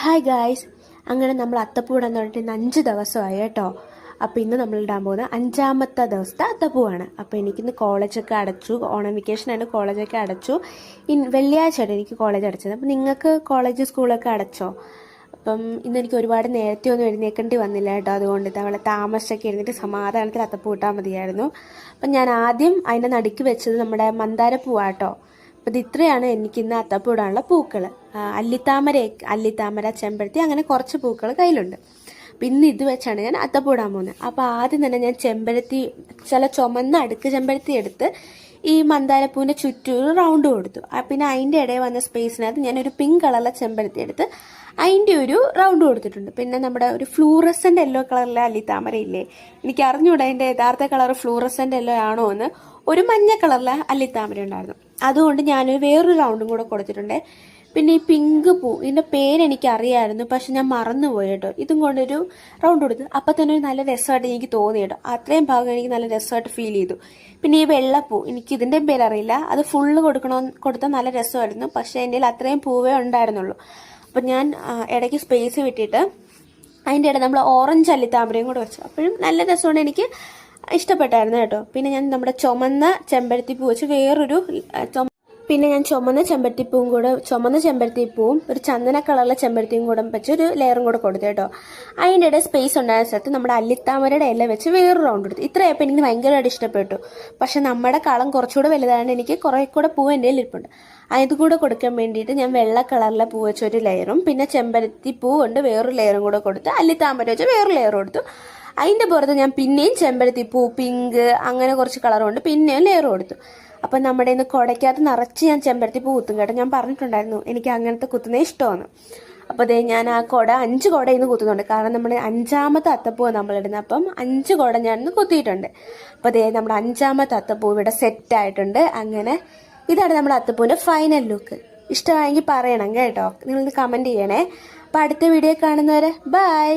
Hi guys, അങ്ങനെ നമ്മൾ അത്തപ്പൂ ഇടാൻ തുടങ്ങിയിട്ട് ഇന്ന് 5 ദിവസമായി കേട്ടോ. അപ്പോൾ ഇന്ന് നമ്മൾ ഇടാൻ പോകുന്ന 5ാമത്തെ ദിവസത്തെ അത്തപ്പൂവാണ്. അപ്പോൾ എനിക്കിന്ന് കോളേജൊക്കെ അടച്ചു, ഓണം വെക്കേഷനാണ്, കോളേജൊക്കെ അടച്ചു. വെള്ളിയാഴ്ചയാണ് എനിക്ക് കോളേജ് അടച്ചത്. അപ്പോൾ നിങ്ങൾക്ക് കോളേജ് സ്കൂളൊക്കെ അടച്ചോ? അപ്പം ഇന്ന് എനിക്ക് ഒരുപാട് നേരത്തെ ഒന്നും എഴുന്നേക്കേണ്ടി വന്നില്ല കേട്ടോ. അതുകൊണ്ട് അവളെ താമസിച്ചൊക്കെ എഴുന്നിട്ട് സമാധാനത്തിൽ അത്തപ്പൂ ഇട്ടാൽ മതിയായിരുന്നു. അപ്പം ഞാൻ ആദ്യം അതിൻ്റെ നടുക്ക് വെച്ചത് നമ്മുടെ മന്ദാരപ്പൂവാട്ടോ. അപ്പം ഇത് ഇത്രയാണ് എനിക്കിന്ന് അത്തപ്പൂ ഇടാനുള്ള പൂക്കൾ. അല്ലിത്താമര, ചെമ്പരത്തി, അങ്ങനെ കുറച്ച് പൂക്കൾ കയ്യിലുണ്ട്. അപ്പം ഇന്ന് ഇത് വെച്ചാണ് ഞാൻ അത്തപ്പൂ ഇടാൻ പോകുന്നത്. അപ്പോൾ ആദ്യം തന്നെ ഞാൻ ചില ചുമന്ന അടുക്ക് ചെമ്പരത്തി എടുത്ത് ഈ മന്ദാരപ്പൂവിൻ്റെ ചുറ്റും ഒരു റൗണ്ട് കൊടുത്തു. പിന്നെ അതിൻ്റെ ഇടയിൽ വന്ന സ്പേസിനകത്ത് ഞാനൊരു പിങ്ക് കളറിലെ ചെമ്പരത്തി എടുത്ത് അതിൻ്റെ ഒരു റൗണ്ട് കൊടുത്തിട്ടുണ്ട്. പിന്നെ നമ്മുടെ ഒരു ഫ്ലൂറസൻ്റ് യെല്ലോ കളറിലെ അല്ലിത്താമരയില്ലേ, എനിക്ക് അറിഞ്ഞൂടാ അതിൻ്റെ യഥാർത്ഥ കളർ ഫ്ലൂറസൻ്റ് യെല്ലോ ആണോ എന്ന്. ഒരു മഞ്ഞ കളറിലെ അല്ലിത്താമര ഉണ്ടായിരുന്നു, അതുകൊണ്ട് ഞാനൊരു വേറൊരു റൗണ്ടും കൂടെ കൊടുത്തിട്ടുണ്ട്. പിന്നെ ഈ പിങ്ക് പൂ, ഇതിൻ്റെ പേരെനിക്ക് അറിയാമായിരുന്നു, പക്ഷെ ഞാൻ മറന്നുപോയി കേട്ടോ. ഇതും കൊണ്ടൊരു റൗണ്ട് കൊടുത്തു. അപ്പം തന്നെ ഒരു നല്ല രസമായിട്ട് എനിക്ക് തോന്നി കേട്ടോ. അത്രയും ഭാഗം എനിക്ക് നല്ല രസമായിട്ട് ഫീൽ ചെയ്തു. പിന്നെ ഈ വെള്ളപ്പൂ, എനിക്ക് ഇതിൻ്റെ പേരറിയില്ല, അത് ഫുള്ള് കൊടുത്താൽ നല്ല രസമായിരുന്നു, പക്ഷേ എൻ്റെ കയ്യിൽ അത്രയും പൂവേ ഉണ്ടായിരുന്നുള്ളൂ. അപ്പം ഞാൻ ഇടയ്ക്ക് സ്പേസ് വിട്ടിട്ട് അതിൻ്റെ ഇടയിൽ നമ്മൾ ഓറഞ്ച് അല്ലിത്താമരയും കൂടെ വെച്ചു. അപ്പോഴും നല്ല രസമാണ്, എനിക്ക് ഇഷ്ടപ്പെട്ടായിരുന്നു കേട്ടോ. പിന്നെ ഞാൻ നമ്മുടെ ചുമന്ന ചെമ്പരത്തിപ്പൂ വെച്ച് ചുമന്ന ചെമ്പരത്തിപ്പൂവും ഒരു ചന്ദന കളറിലെ ചെമ്പരത്തിയും കൂടെ വെച്ച് ഒരു ലെയറും കൂടെ കൊടുത്തു കേട്ടോ. അതിൻ്റെ ഇടയിൽ സ്പേസ് ഉണ്ടായ സ്ഥലത്ത് നമ്മുടെ അല്ലിത്താമരയുടെ ഇല വെച്ച് വേറൊരു റൗണ്ട് കൊടുത്തു. ഇത്രയപ്പോൾ എനിക്ക് ഭയങ്കരമായിട്ട് ഇഷ്ടപ്പെട്ടു. പക്ഷെ നമ്മുടെ കളം കുറച്ചുകൂടെ വലുതാണ്, എനിക്ക് കുറേ കൂടെ പൂവ് എൻ്റെ കയ്യിൽ ഇരിപ്പുണ്ട്. അത് കൂടെ കൊടുക്കാൻ വേണ്ടിയിട്ട് ഞാൻ വെള്ള കളറിലെ പൂ വെച്ച് ഒരു ലെയറും പിന്നെ ചെമ്പരത്തി പൂ കൊണ്ട് വേറൊരു ലെയറും കൂടെ കൊടുത്ത് അല്ലിത്താമര വെച്ച് വേറൊരു ലെയർ കൊടുത്തു. അതിൻ്റെ പുറത്ത് ഞാൻ പിന്നെയും ചെമ്പരത്തി പൂ, പിങ്ക്, അങ്ങനെ കുറച്ച് കളർ കൊണ്ട് പിന്നെയും ലെയർ കൊടുത്തു. അപ്പം നമ്മുടെ ഇന്ന് കുടയ്ക്കകത്ത് നിറച്ച് ഞാൻ ചെമ്പരത്തി പൂ കുത്തും കേട്ടോ. ഞാൻ പറഞ്ഞിട്ടുണ്ടായിരുന്നു എനിക്ക് അങ്ങനത്തെ കുത്തുന്നത് ഇഷ്ടമാണ്. അപ്പോൾ അതേ ഞാൻ ആ 5 കുട ഇന്ന് കുത്തുന്നുണ്ട്, കാരണം നമ്മുടെ 5ാമത്തെ അത്തപ്പൂവാണ് നമ്മളിടുന്നത്. അപ്പം 5 കുട ഞാനിന്ന് കുത്തിയിട്ടുണ്ട്. അപ്പോൾ അതേ നമ്മുടെ 5ാമത്തെ അത്തപ്പൂ ഇവിടെ സെറ്റായിട്ടുണ്ട്. അങ്ങനെ ഇതാണ് നമ്മുടെ അത്തപ്പൂവിൻ്റെ ഫൈനൽ ലുക്ക്. ഇഷ്ടമായെങ്കിൽ പറയണം കേട്ടോ, നിങ്ങളൊന്ന് കമൻറ്റ് ചെയ്യണേ. അപ്പോൾ അടുത്ത വീഡിയോ കാണുന്നവരെ ബൈ.